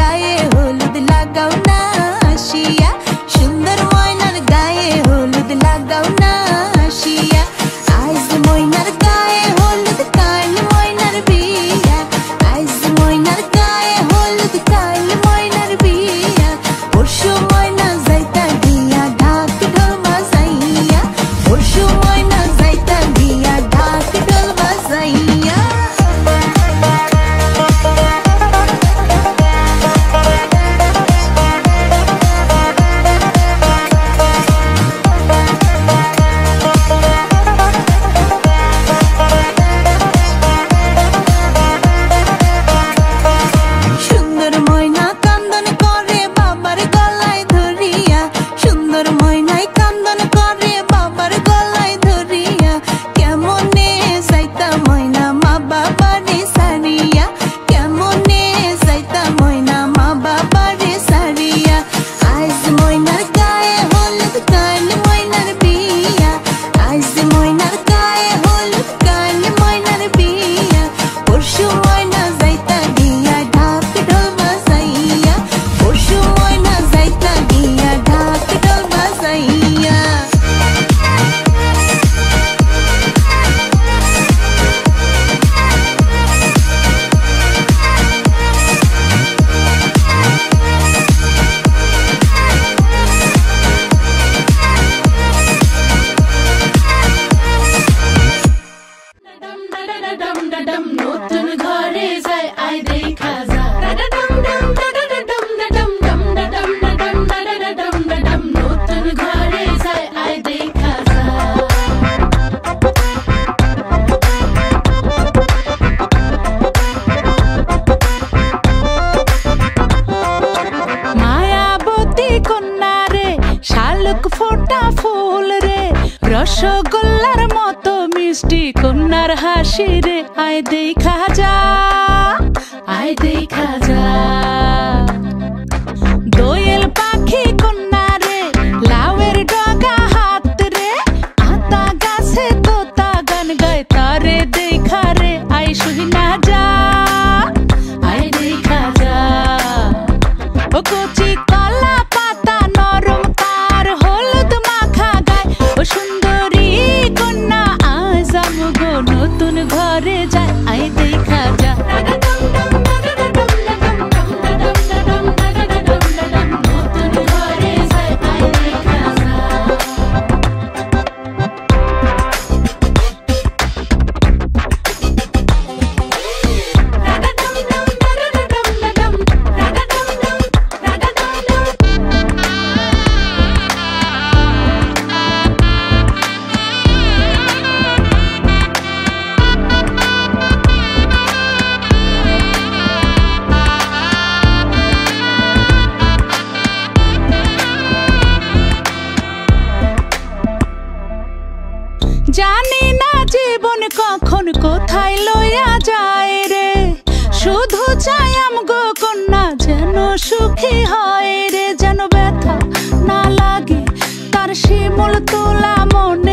গায়ে হলুদ লাগাও না আসিয়া, সুন্দর ময়নার গায়ে হলুদ লাগাও না আসিয়া। আজ ময়নার গায়ে হলুদ কাল ময়নার বিয়া, আজ ময়নার গায়ে হলুদ কাল ময়নার বিয়া। পরশু ময়না যাইতা গিয়া ঢাক ঢোল বাজাইয়া, পরশু ময়না যাইতা গিয়া ঢাক ঢোল বাজাইয়া। সুন্দর ময়না কান্দন করে বাবার গলায় ধরিয়া, সুন্দর ময়নাই কান্দন করে বাবার গলায় ধরিয়া। কেমনে যাইতা ময়না মা বাবারে সারিয়া, কেমনে যাইতা ময়না মা বাবারে সারিয়া। আজ ময়নার গায়ে হলুদ কাল ময়নার বিয়া, আজ ময়নার গায়ে হলুদ কাল ময়নার বিয়া। পরশু ময়না যাইতা গিয়া ঢাক ঢোল বাজাইয়া, পরশু ময়না যাইতা গিয়া ঢাক ঢোল বাজাইয়া। নতুন ঘরে যায় আই দেখা যা, নতুন ঘরে যায় আই দেখা যা। মায়াবতী কন্যা রে, শালুক ফোটা ফুল রে, রসগোল্লার মতো মিষ্টি কন্যার হাসি রে। আয় দেখা যা, আয় দেখা যা। দোয়েল পাখি কন্যা রে, লাউয়ের ডগা হাত রে, আতা গাছে তোতা গান গায় তারে দেখা রে। আয় শুনা যা, আয় দেখা যা। ও কচি কলা পাতা নরম তার হলুদ মাখা গায়, ও সুন্দরী কন্যা আজ আমগো নতুন ঘরে যায়। আয় দেখা যা, নতুন ঘরে যায় আই দেখা যা। জানি না জীবন কখন কোথায় লইয়া যায় রে, শুধু চাই আমগো কন্যা যেন সুখী হয় রে। যেন ব্যথা না লাগে তার শিমুল তোলা মনে